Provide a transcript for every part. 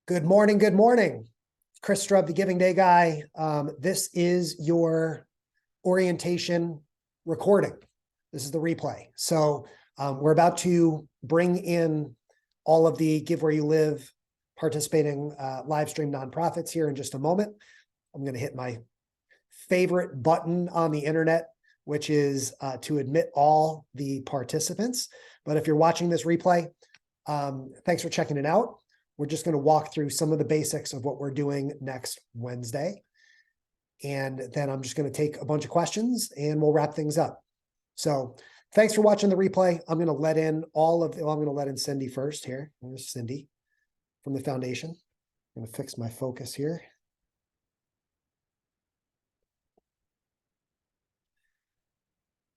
Good morning. Good morning. Chris Strub, the Giving Day guy. This is your orientation recording. This is the replay. So we're about to bring in all of the Give Where You Live participating live stream nonprofits here in just a moment. I'm going to hit my favorite button on the internet, which is to admit all the participants. But if you're watching this replay, thanks for checking it out. We're just going to walk through some of the basics of what we're doing next Wednesday. And then I'm just going to take a bunch of questions and we'll wrap things up. So thanks for watching the replay. I'm going to let in I'm going to let in Cindy first here. There's Cindy from the foundation. I'm going to fix my focus here.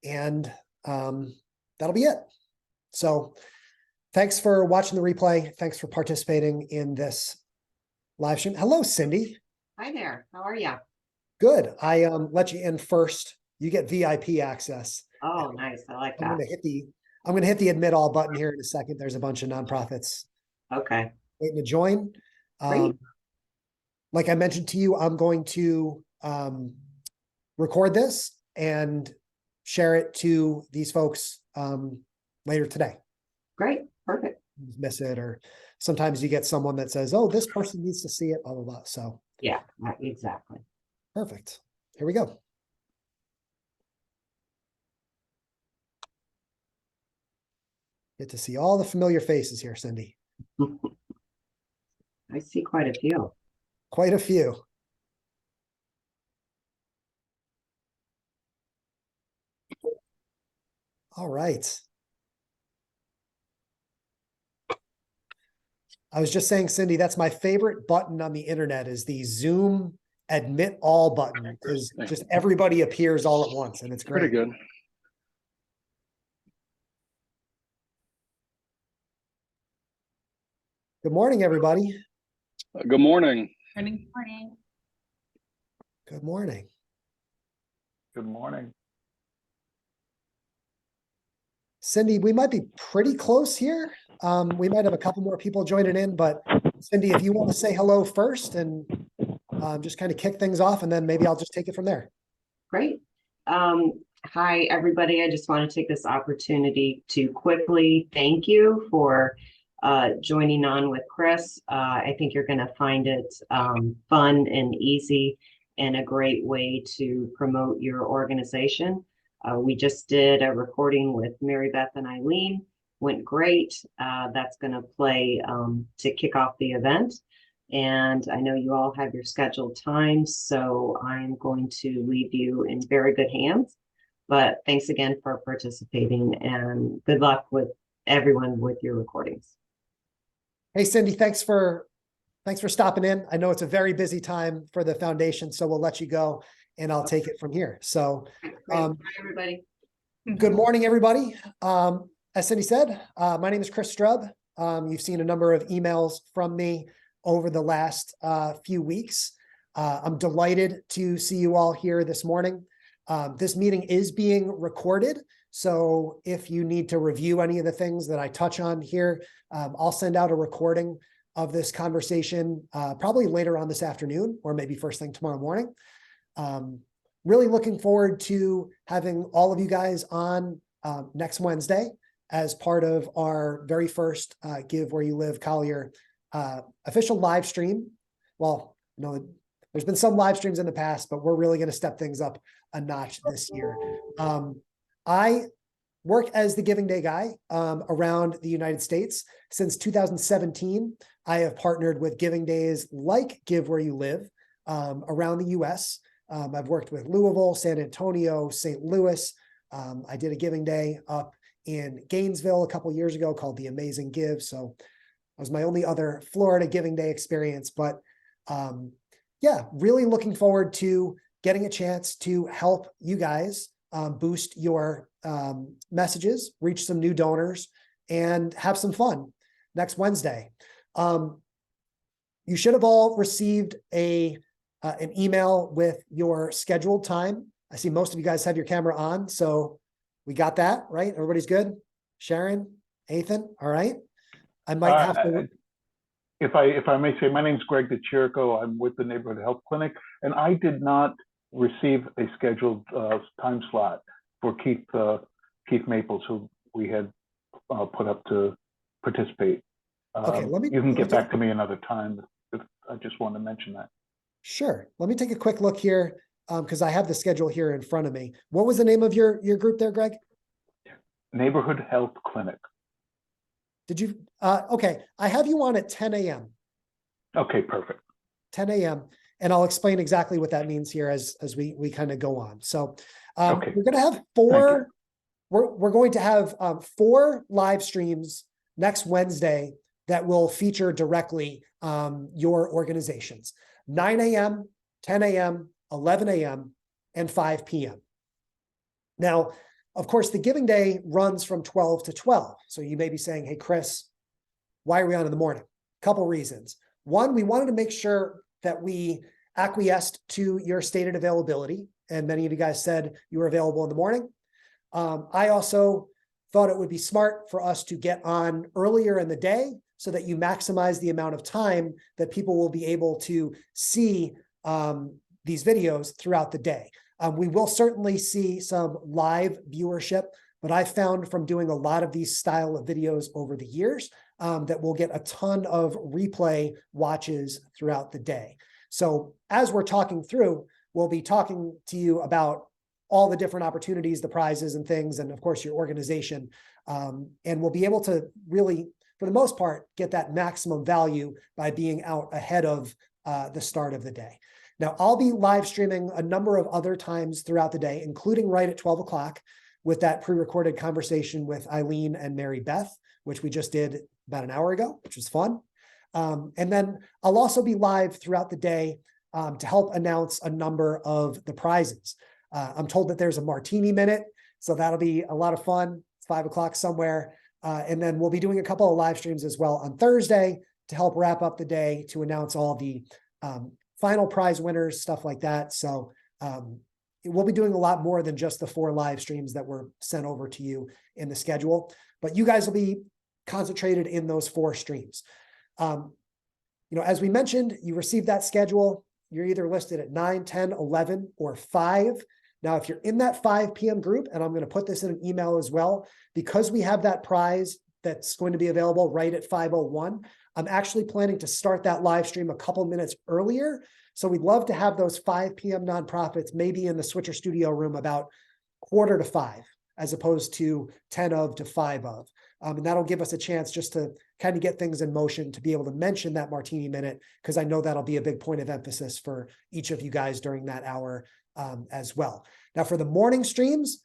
And that'll be it. So thanks for watching the replay. Thanks for participating in this live stream. Hello, Cindy. Hi there. How are you? Good. I let you in first. You get VIP access. Oh, nice. I like that. I'm going to hit the admit all button here in a second. There's a bunch of nonprofits. Okay. Waiting to join. Great. Like I mentioned to you, I'm going to record this and share it to these folks later today. Great. Perfect. Miss it, or sometimes you get someone that says, oh, this person needs to see it, blah, blah, blah. So yeah, exactly. Perfect. Here we go. Get to see all the familiar faces here, Cindy. I see quite a few. Quite a few. All right. I was just saying, Cindy, that's my favorite button on the internet is the Zoom admit all button, because just everybody appears all at once and it's great. Pretty good. Good morning, everybody. Good morning. Morning. Morning. Good morning. Good morning. Cindy, we might be pretty close here. We might have a couple more people joining in, but Cindy, if you want to say hello first and just kind of kick things off, and then maybe I'll just take it from there. Great. Hi, everybody. I just want to take this opportunity to quickly thank you for joining on with Chris. I think you're going to find it fun and easy and a great way to promote your organization. We just did a recording with Mary Beth and Eileen. Went great. That's going to play to kick off the event. And I know you all have your scheduled times, so I'm going to leave you in very good hands. But thanks again for participating and good luck with everyone with your recordings. Hey, Cindy, thanks for stopping in. I know it's a very busy time for the foundation, so we'll let you go and I'll take it from here. So, Bye, everybody. Good morning, everybody. As Cindy said, my name is Chris Strub. You've seen a number of emails from me over the last few weeks. I'm delighted to see you all here this morning. This meeting is being recorded, so if you need to review any of the things that I touch on here, I'll send out a recording of this conversation probably later on this afternoon or maybe first thing tomorrow morning. Really looking forward to having all of you guys on next Wednesday as part of our very first Give Where You Live Collier official live stream. Well, no, there's been some live streams in the past, but we're really going to step things up a notch this year. I work as the Giving Day guy around the United States. Since 2017, I have partnered with Giving Days like Give Where You Live around the US. I've worked with Louisville, San Antonio, St. Louis. I did a Giving Day up in Gainesville a couple years ago called The Amazing Give. So that was my only other Florida Giving Day experience. But yeah, really looking forward to getting a chance to help you guys boost your messages, reach some new donors, and have some fun next Wednesday. You should have all received an email with your scheduled time. I see most of you guys have your camera on, so we got that, right? Everybody's good? Sharon, Ethan, all right? I might have to... if I may say, my name's Greg DeChirico. I'm with the Neighborhood Health Clinic, and I did not receive a scheduled time slot for Keith Maples, who we had put up to participate. Okay, you can get back to me another time. If I just want to mention that. Sure. Let me take a quick look here because I have the schedule here in front of me. What was the name of your group there, Greg? Neighborhood Health Clinic. Did you? Okay, I have you on at 10 a.m. Okay, perfect. 10 a.m. And I'll explain exactly what that means here as we kind of go on. So Okay. we're going to have four. We're going to have 4 live streams next Wednesday that will feature directly your organizations. 9 a.m., 10 a.m., 11 a.m., and 5 p.m. Now, of course, the giving day runs from 12 to 12. So you may be saying, hey, Chris, why are we on in the morning? A couple reasons. One, we wanted to make sure that we acquiesced to your stated availability. And many of you guys said you were available in the morning. I also thought it would be smart for us to get on earlier in the day so that you maximize the amount of time that people will be able to see these videos throughout the day. We will certainly see some live viewership, but I found from doing a lot of these style of videos over the years that we'll get a ton of replay watches throughout the day. So as we're talking through, we'll be talking to you about all the different opportunities, the prizes and things, and of course your organization. And we'll be able to really, for the most part, get that maximum value by being out ahead of the start of the day. Now, I'll be live streaming a number of other times throughout the day, including right at 12 o'clock with that pre-recorded conversation with Eileen and Mary Beth, which we just did about an hour ago, which was fun. And then I'll also be live throughout the day to help announce a number of the prizes. I'm told that there's a martini minute, so that'll be a lot of fun. It's 5 o'clock somewhere. And then we'll be doing a couple of live streams as well on Thursday to help wrap up the day to announce all the final prize winners, stuff like that. So we'll be doing a lot more than just the 4 live streams that were sent over to you in the schedule, but you guys will be concentrated in those 4 streams. As we mentioned, you received that schedule. You're either listed at 9, 10, 11, or 5. Now, if you're in that 5 p.m. group, and I'm going to put this in an email as well, because we have that prize that's going to be available right at 5:01, I'm actually planning to start that live stream a couple minutes earlier. So we'd love to have those 5 p.m. nonprofits maybe in the Switcher Studio room about 4:45, as opposed to 10 of to 5 of. And that'll give us a chance just to kind of get things in motion to be able to mention that martini minute, because I know that'll be a big point of emphasis for each of you guys during that hour as well. Now, for the morning streams,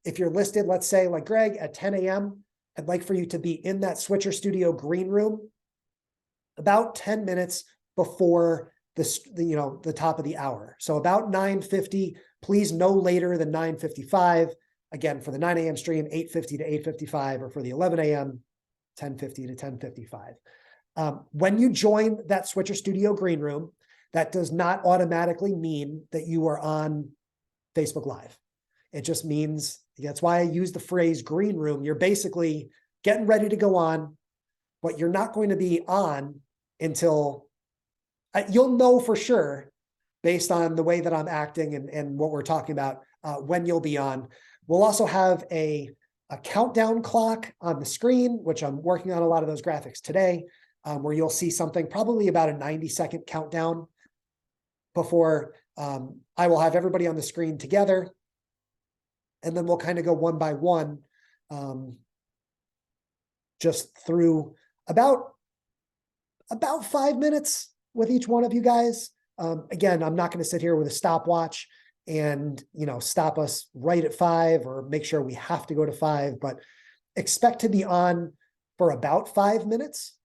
if you're listed, let's say like Greg at 10 a.m., I'd like for you to be in that Switcher Studio green room about 10 minutes before the top of the hour. So about 9:50, please no later than 9:55. Again, for the 9 a.m. stream, 8:50 to 8:55, or for the 11 a.m., 10:50 to 10:55. When you join that Switcher Studio green room, that does not automatically mean that you are on Facebook Live. It just means, that's why I use the phrase green room. You're basically getting ready to go on, but you're not going to be on until you'll know for sure, based on the way that I'm acting and what we're talking about, when you'll be on. We'll also have a countdown clock on the screen, which I'm working on a lot of those graphics today, where you'll see something probably about a 90-second countdown before I will have everybody on the screen together. And then we'll kind of go one by one, just through about 5 minutes with each one of you guys. Again, I'm not going to sit here with a stopwatch and stop us right at 5 or make sure we have to go to 5, but expect to be on for about 5 minutes,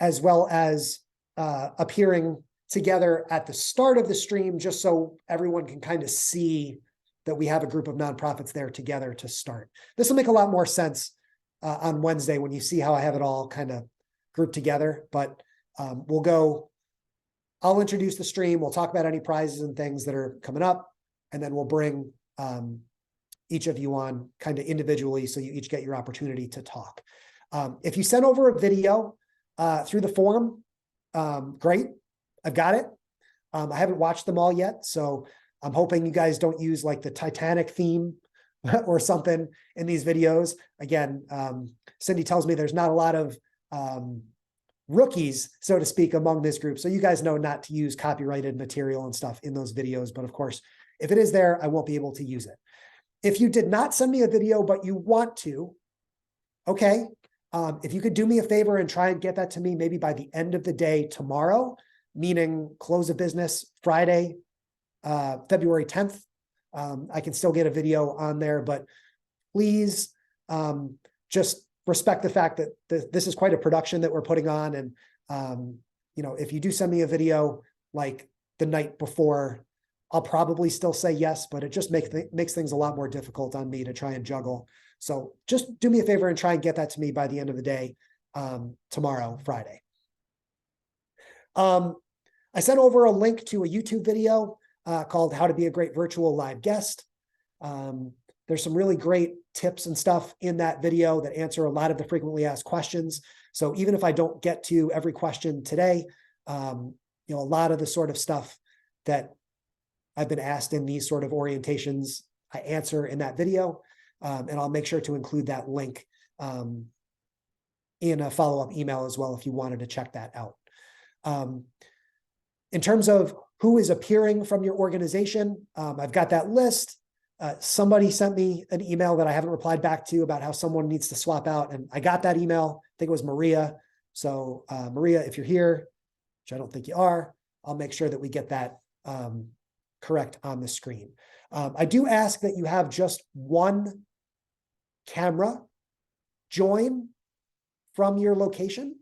as well as appearing together at the start of the stream, just so everyone can kind of see that we have a group of nonprofits there together to start. This will make a lot more sense on Wednesday when you see how I have it all kind of grouped together, but I'll introduce the stream. We'll talk about any prizes and things that are coming up, and then we'll bring each of you on kind of individually so you each get your opportunity to talk. If you send over a video, through the forum, great. I've got it. I haven't watched them all yet, so I'm hoping you guys don't use like the Titanic theme or something in these videos. Again, Cindy tells me there's not a lot of rookies, so to speak, among this group. So you guys know not to use copyrighted material and stuff in those videos. But of course, if it is there, I won't be able to use it. If you did not send me a video, but you want to, okay. If you could do me a favor and try and get that to me maybe by the end of the day tomorrow, meaning close of business Friday, February 10th, I can still get a video on there, but please just respect the fact that this is quite a production that we're putting on. And, if you do send me a video like the night before, I'll probably still say yes, but it just makes things a lot more difficult on me to try and juggle. So just do me a favor and try and get that to me by the end of the day, tomorrow, Friday. I sent over a link to a YouTube video called How to Be a Great Virtual Live Guest. There's some really great tips and stuff in that video that answer a lot of the frequently asked questions. So even if I don't get to every question today, a lot of the sort of stuff that I've been asked in these sort of orientations, I answer in that video. And I'll make sure to include that link in a follow-up email as well if you wanted to check that out. In terms of who is appearing from your organization, I've got that list. Somebody sent me an email that I haven't replied back to about how someone needs to swap out, and I got that email. I think it was Maria. So Maria, if you're here, which I don't think you are, I'll make sure that we get that correct on the screen. I do ask that you have just one camera join from your location.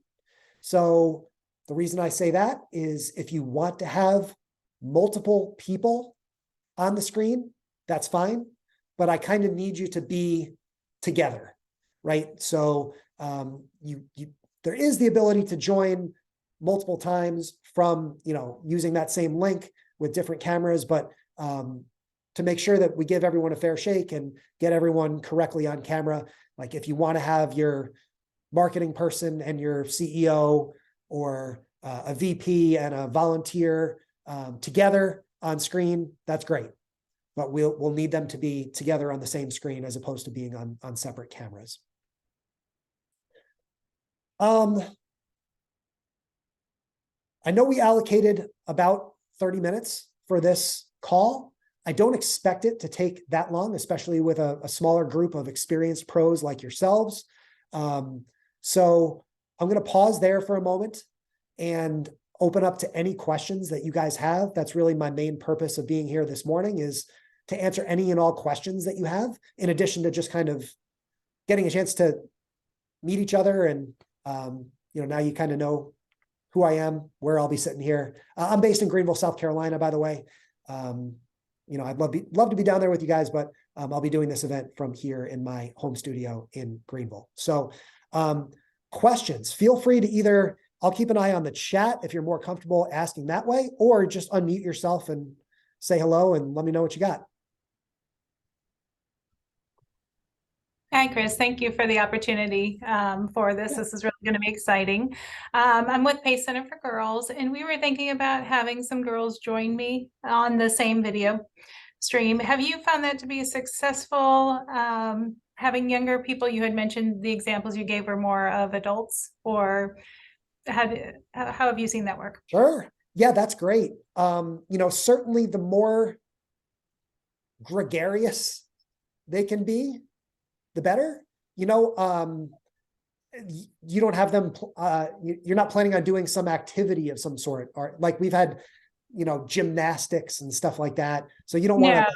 So the reason I say that is if you want to have multiple people on the screen, that's fine, but I kind of need you to be together, right? So there is the ability to join multiple times from, using that same link with different cameras, but to make sure that we give everyone a fair shake and get everyone correctly on camera, like if you want to have your marketing person and your CEO or a VP and a volunteer together on screen, that's great. But we'll need them to be together on the same screen as opposed to being on separate cameras. I know we allocated about 30 minutes for this call. I don't expect it to take that long, especially with a smaller group of experienced pros like yourselves. So I'm going to pause there for a moment and open up to any questions that you guys have. That's really my main purpose of being here this morning, is to answer any and all questions that you have, in addition to just kind of getting a chance to meet each other. And, now you kind of know who I am, where I'll be sitting here. I'm based in Greenville, South Carolina, by the way. I'd love to be down there with you guys, but I'll be doing this event from here in my home studio in Greenville. So questions, feel free to either, I'll keep an eye on the chat if you're more comfortable asking that way, or just unmute yourself and say hello and let me know what you got. Hi, Chris. Thank you for the opportunity for this. This is really going to be exciting. I'm with Pace Center for Girls, and we were thinking about having some girls join me on the same video stream. Have you found that to be successful? Having younger people, you had mentioned the examples you gave were more of adults, or how have you seen that work? Sure. Yeah, that's great. Certainly the more gregarious they can be, the better. You don't have them, you're not planning on doing some activity of some sort, or like we've had, gymnastics and stuff like that. So you don't want to.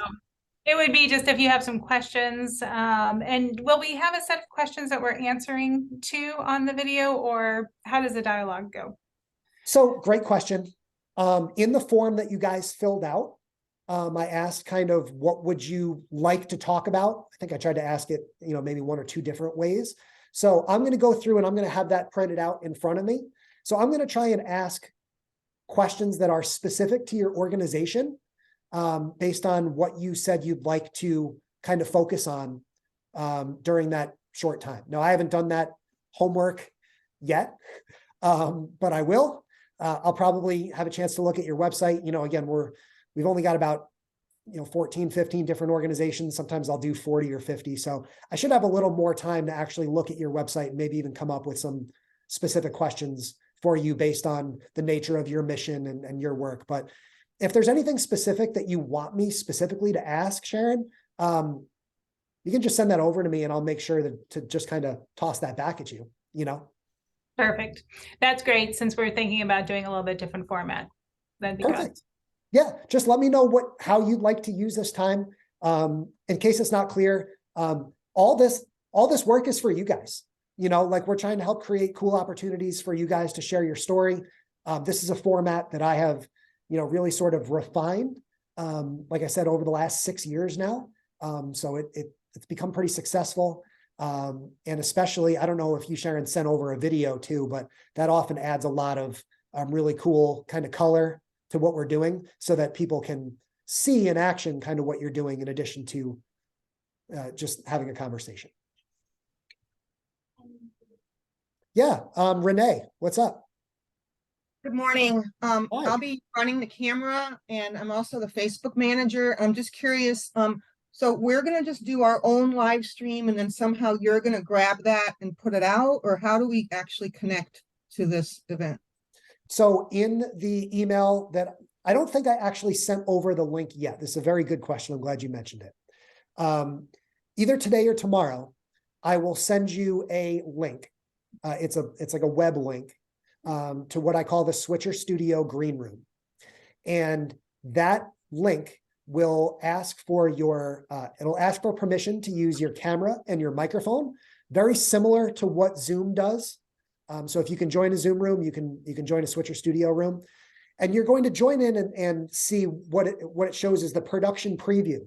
It would be just if you have some questions, and will we have a set of questions that we're answering to on the video, or how does the dialogue go? So great question. In the form that you guys filled out, I asked kind of what would you like to talk about? I think I tried to ask it, maybe one or two different ways. So I'm going to go through and I'm going to have that printed out in front of me. So I'm going to try and ask questions that are specific to your organization, based on what you said you'd like to kind of focus on during that short time. Now, I haven't done that homework yet. but I will. I'll probably have a chance to look at your website. Again, we've only got about 14, 15 different organizations. Sometimes I'll do 40 or 50. So I should have a little more time to actually look at your website and maybe even come up with some specific questions for you based on the nature of your mission and your work. But if there's anything specific that you want me specifically to ask, Sharon, you can just send that over to me and I'll make sure to just kind of toss that back at you, Perfect. That's great. Since we're thinking about doing a little bit different format, that'd be good. Perfect. Yeah, just let me know how you'd like to use this time. In case it's not clear, all this work is for you guys. We're trying to help create cool opportunities for you guys to share your story. This is a format that I have, really sort of refined, like I said, over the last 6 years now. So it's become pretty successful. And especially, I don't know if you, Sharon, sent over a video too, but that often adds a lot of really cool kind of color to what we're doing so that people can see in action kind of what you're doing in addition to just having a conversation. Yeah. Renee, what's up? Good morning. I'll be running the camera and I'm also the Facebook manager. I'm just curious. So we're going to just do our own live stream and then somehow you're going to grab that and put it out, or how do we actually connect to this event? So in the email that I don't think I actually sent over the link yet. This is a very good question. I'm glad you mentioned it. Either today or tomorrow, I will send you a link. It's like a web link to what I call the Switcher Studio Green Room. And that link will ask for it'll ask for permission to use your camera and your microphone, very similar to what Zoom does. So if you can join a Zoom room, you can join a Switcher Studio room, and you're going to join in and see what it shows is the production preview,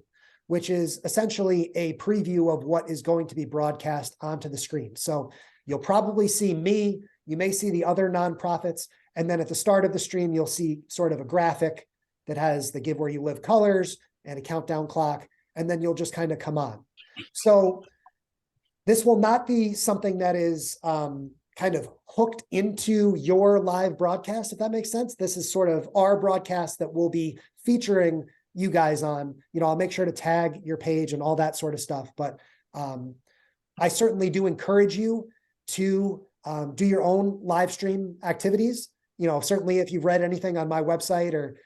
which is essentially a preview of what is going to be broadcast onto the screen. So you'll probably see me, you may see the other nonprofits, and then at the start of the stream, you'll see sort of a graphic that has the Give Where You Live colors and a countdown clock, and then you'll just kind of come on. So this will not be something that is kind of hooked into your live broadcast, if that makes sense. This is sort of our broadcast that we'll be featuring you guys on. I'll make sure to tag your page and all that sort of stuff. But I certainly do encourage you to do your own live stream activities. Certainly if you've read anything on my website or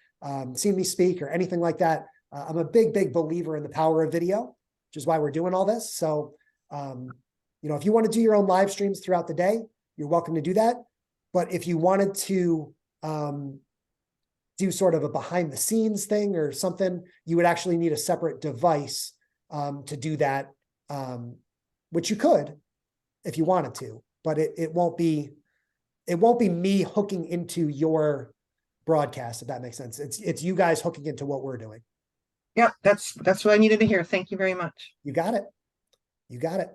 seen me speak or anything like that, I'm a big believer in the power of video, which is why we're doing all this. So, if you want to do your own live streams throughout the day, you're welcome to do that. But if you wanted to do sort of a behind the scenes thing or something, you would actually need a separate device to do that, which you could if you wanted to, but it won't be me hooking into your broadcast, if that makes sense. It's you guys hooking into what we're doing. Yeah, that's what I needed to hear. Thank you very much. You got it. You got it.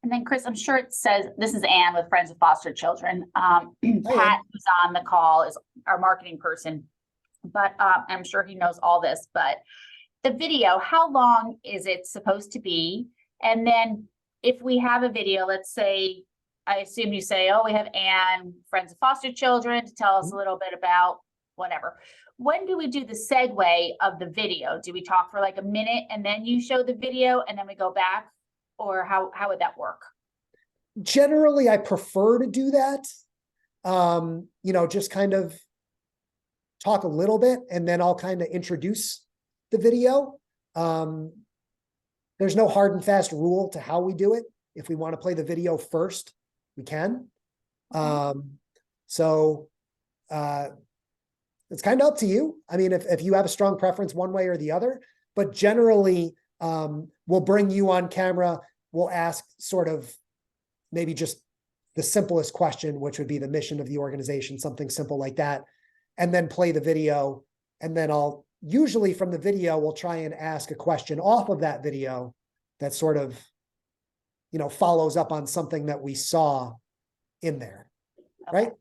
And then Chris, I'm sure it says, this is Anne with Friends of Foster Children. Pat, who's on the call, is our marketing person, but I'm sure he knows all this. But the video, how long is it supposed to be? And then if we have a video, let's say, I assume you say, oh, we have Anne, Friends of Foster Children, to tell us a little bit about whatever. When do we do the segue of the video? Do we talk for like a minute and then you show the video and then we go back? Or how would that work? Generally, I prefer to do that. Just kind of talk a little bit and then I'll kind of introduce the video. There's no hard and fast rule to how we do it. If we want to play the video first, we can. So it's kind of up to you. I mean, if you have a strong preference one way or the other, but generally, we'll bring you on camera. We'll ask sort of maybe just the simplest question, which would be the mission of the organization, something simple like that, and then play the video. And then I'll usually from the video, we'll try and ask a question off of that video that sort of, follows up on something that we saw in there. Okay. Right?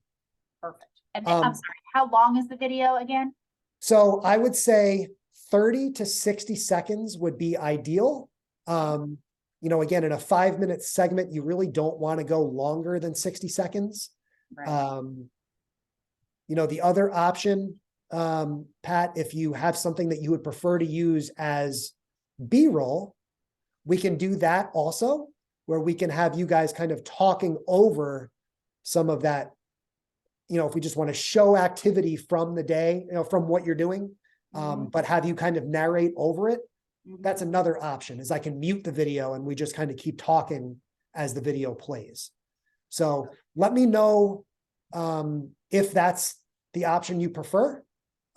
Perfect. And then, I'm sorry, how long is the video again? So I would say 30 to 60 seconds would be ideal. again, in a 5-minute segment, you really don't want to go longer than 60 seconds. Right. The other option, Pat, if you have something that you would prefer to use as B-roll, we can do that also, where we can have you guys kind of talking over some of that. If we just want to show activity from the day, from what you're doing, but have you kind of narrate over it. That's another option, is I can mute the video and we just kind of keep talking as the video plays. So let me know if that's the option you prefer.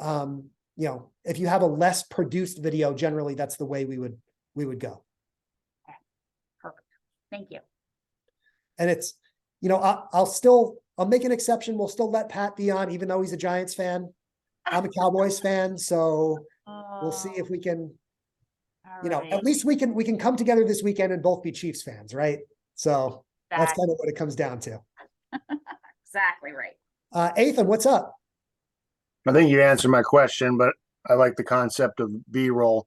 If you have a less produced video, generally that's the way we would go. Perfect. Thank you. And it's, I'll make an exception. We'll still let Pat be on, even though he's a Giants fan. I'm a Cowboys fan, so we'll see if we can, at least we can come together this weekend and both be Chiefs fans, right? So that's kind of what it comes down to. Exactly right. Ethan, what's up? I think you answered my question, but I like the concept of B-roll.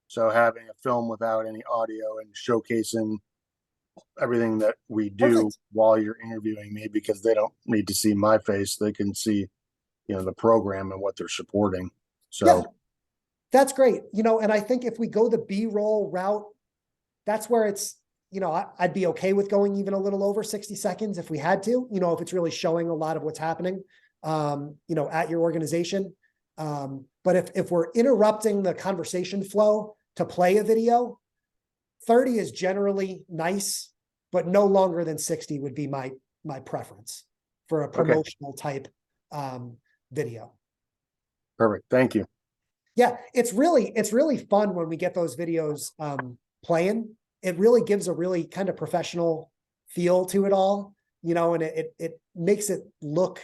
So having a film without any audio and showcasing everything that we do Perfect. while you're interviewing me, because they don't need to see my face. They can see, the program and what they're supporting. So yeah, that's great. And I think if we go the B-roll route, that's where it's, I'd be okay with going even a little over 60 seconds if we had to, if it's really showing a lot of what's happening, at your organization. But if we're interrupting the conversation flow to play a video, 30 is generally nice, but no longer than 60 would be my preference for a promotional type video. perfect. Thank you. Yeah, it's really fun when we get those videos playing. It really gives a really kind of professional feel to it all, and it makes it look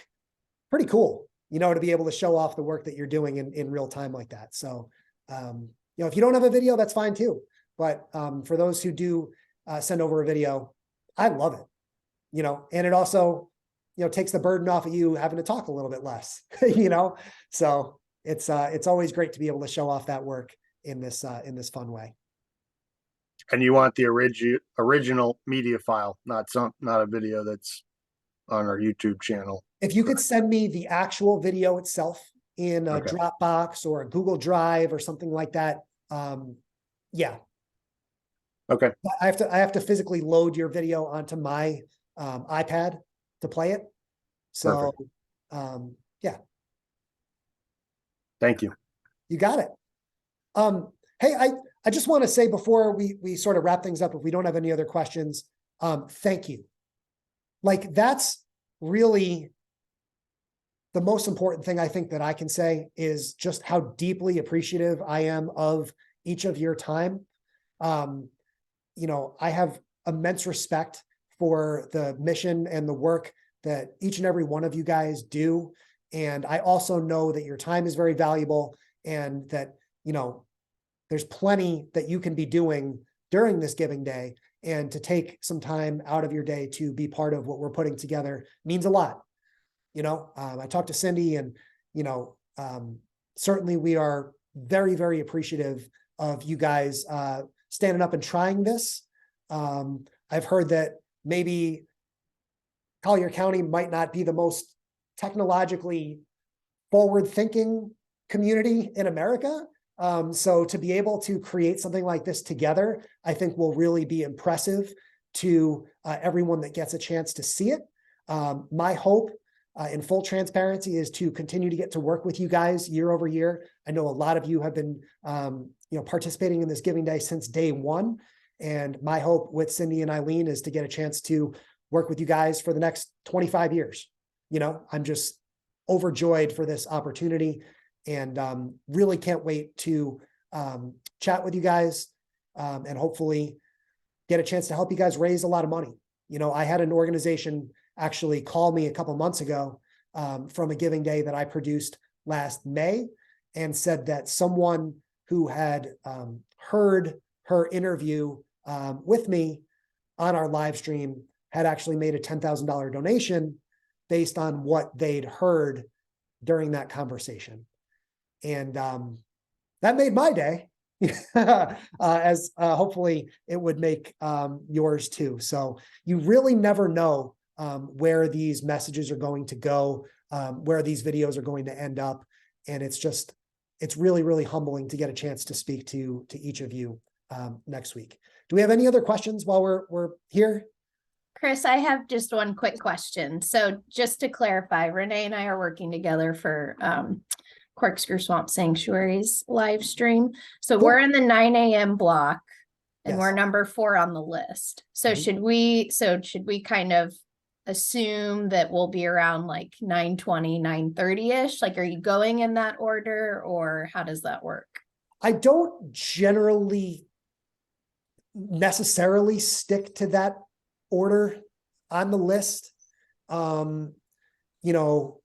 pretty cool, to be able to show off the work that you're doing in real time like that. So, if you don't have a video, that's fine too. But for those who do send over a video, I love it, and it also, takes the burden off of you having to talk a little bit less, so it's always great to be able to show off that work in this fun way. And you want the original media file, not a video that's on our YouTube channel. If you could send me the actual video itself in a Okay. Dropbox or a Google Drive or something like that, yeah. Okay. I have to physically load your video onto my iPad to play it. So, yeah. Thank you. You got it. Hey, I just want to say before we sort of wrap things up, if we don't have any other questions, thank you. Like, that's really the most important thing I think that I can say, is just how deeply appreciative I am of each of your time. I have immense respect for the mission and the work that each and every one of you guys do. And I also know that your time is very valuable, and that, there's plenty that you can be doing during this giving day, and to take some time out of your day to be part of what we're putting together means a lot. I talked to Cindy, and, certainly we are very, very appreciative of you guys standing up and trying this. I've heard that maybe Collier County might not be the most technologically forward-thinking community in America. So to be able to create something like this together, I think will really be impressive to everyone that gets a chance to see it. My hope, in full transparency, is to continue to get to work with you guys year over year. I know a lot of you have been, participating in this Giving Day since day one. And my hope with Cindy and Eileen is to get a chance to work with you guys for the next 25 years. I'm just overjoyed for this opportunity, and really can't wait to chat with you guys, and hopefully get a chance to help you guys raise a lot of money. I had an organization actually call me a couple months ago from a Giving Day that I produced last May, and said that someone who had heard her interview with me on our live stream had actually made a $10,000 donation based on what they'd heard during that conversation. And that made my day, as hopefully it would make yours too. So you really never know where these messages are going to go, where these videos are going to end up. And it's really, really humbling to get a chance to speak to each of you next week. Do we have any other questions while we're here? Chris, I have just one quick question. So just to clarify, Renee and I are working together for Corkscrew Swamp Sanctuary's live stream. So Cool. we're in the 9 a.m. block and Yes. we're number 4 on the list. So Mhm. should we kind of assume that we'll be around like 9:20, 9:30-ish? Like, are you going in that order or how does that work? I don't generally necessarily stick to that order on the list. You know,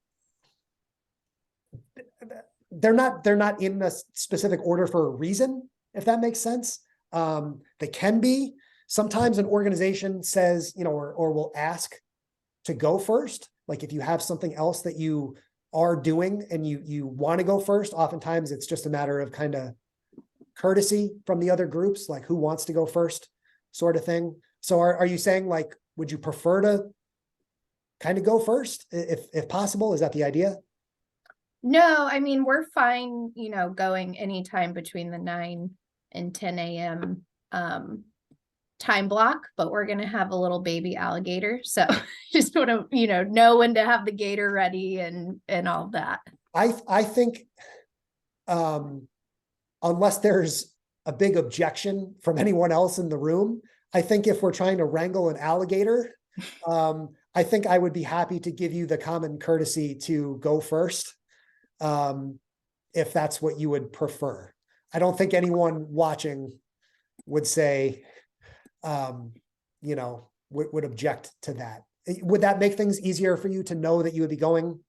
they're not in a specific order for a reason, if that makes sense. They can be. Sometimes an organization says, you know, or will ask to go first. Like if you have something else that you are doing and you want to go first, oftentimes it's just a matter of kind of courtesy from the other groups, like who wants to go first sort of thing. So are you saying like, would you prefer to kind of go first if possible? Is that the idea? No, I mean, we're fine, you know, going anytime between the 9 and 10 a.m. Time block, but we're going to have a little baby alligator. So just want to, you know when to have the gator ready and all that. I think, unless there's a big objection from anyone else in the room, I think if we're trying to wrangle an alligator, I think I would be happy to give you the common courtesy to go first. If that's what you would prefer. I don't think anyone watching would say, you know, would object to that. Would that make things easier for you to know that you would be going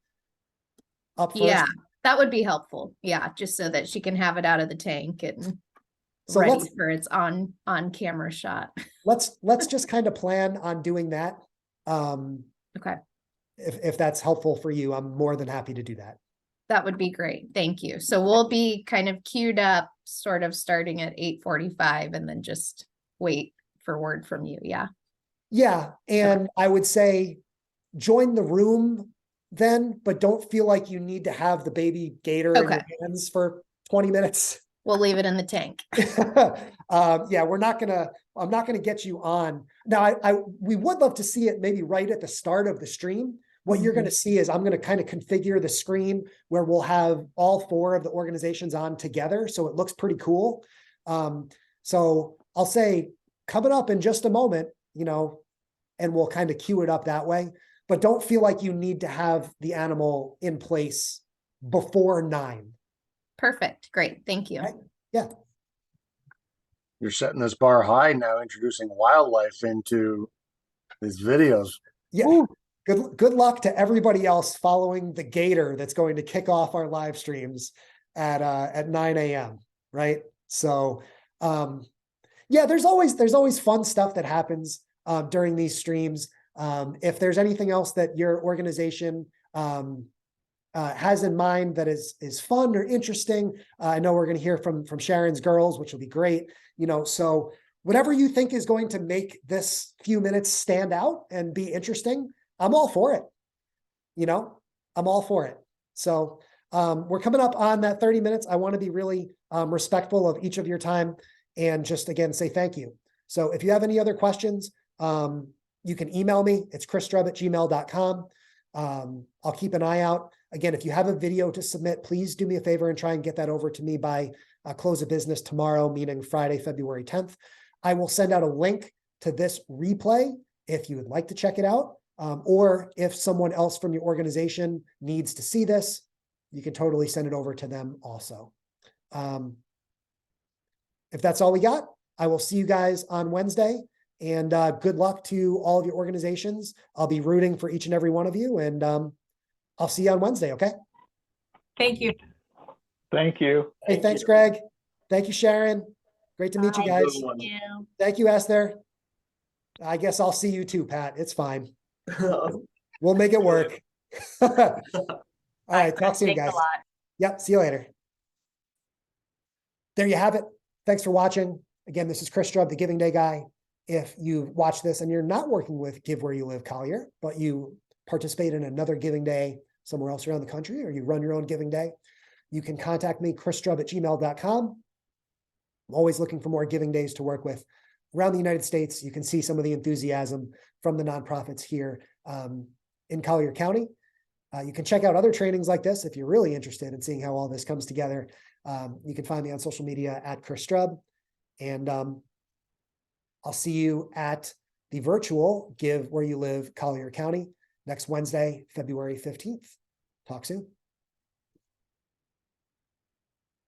up first? Yeah, that would be helpful. Yeah, just so that she can have it out of the tank and So ready for its on camera shot. Let's just kind of plan on doing that. Okay. If that's helpful for you, I'm more than happy to do that. That would be great. Thank you. So we'll be kind of queued up, sort of starting at 8:45 and then just wait for word from you. Yeah. Yeah. And I would say join the room then, but don't feel like you need to have the baby gator in your hands for 20 minutes. We'll leave it in the tank. Yeah, I'm not gonna get you on. Now, we would love to see it maybe right at the start of the stream. What you're going to see is I'm going to kind of configure the screen where we'll have all 4 of the organizations on together. So it looks pretty cool. So I'll say coming up in just a moment, you know, and we'll kind of queue it up that way, but don't feel like you need to have the animal in place before 9. Perfect. Great. Thank you. Right? Yeah. You're setting this bar high now, introducing wildlife into these videos. Yeah. Ooh. Good luck to everybody else following the gator that's going to kick off our live streams at 9 a.m. Right. So yeah, there's always fun stuff that happens during these streams. If there's anything else that your organization has in mind that is fun or interesting, I know we're going to hear from Sharon's girls, which will be great. You know, so whatever you think is going to make this few minutes stand out and be interesting, I'm all for it. You know, I'm all for it. So we're coming up on that 30 minutes. I want to be really respectful of each of your time and just, again, say thank you. So if you have any other questions, you can email me. It's chrisstrub@gmail.com. I'll keep an eye out. Again, if you have a video to submit, please do me a favor and try and get that over to me by close of business tomorrow, meaning Friday, February 10th. I will send out a link to this replay if you would like to check it out. Or if someone else from your organization needs to see this, you can totally send it over to them also. If that's all we got, I will see you guys on Wednesday, and good luck to all of your organizations. I'll be rooting for each and every one of you, and I'll see you on Wednesday. Okay. Thank you. Thank you. Hey, thanks, Greg. Thank you, Sharon. Great to meet you guys. Thank you. Thank you, Esther. I guess I'll see you too, Pat. It's fine. We'll make it work. All right. Talk soon, Thanks guys. a lot. Yep. See you later. There you have it. thanks for watching. Again, this is Chris Strub, the Giving Day guy. If you watch this and you're not working with Give Where You Live Collier, but you participate in another Giving Day somewhere else around the country, or you run your own Giving Day, you can contact me, chrisstrub@gmail.com. I'm always looking for more Giving Days to work with around the United States. You can see some of the enthusiasm from the nonprofits here in Collier County. You can check out other trainings like this if you're really interested in seeing how all this comes together. You can find me on social media at Chris Strub. And I'll see you at the virtual Give Where You Live Collier County next Wednesday, February 15th. Talk soon.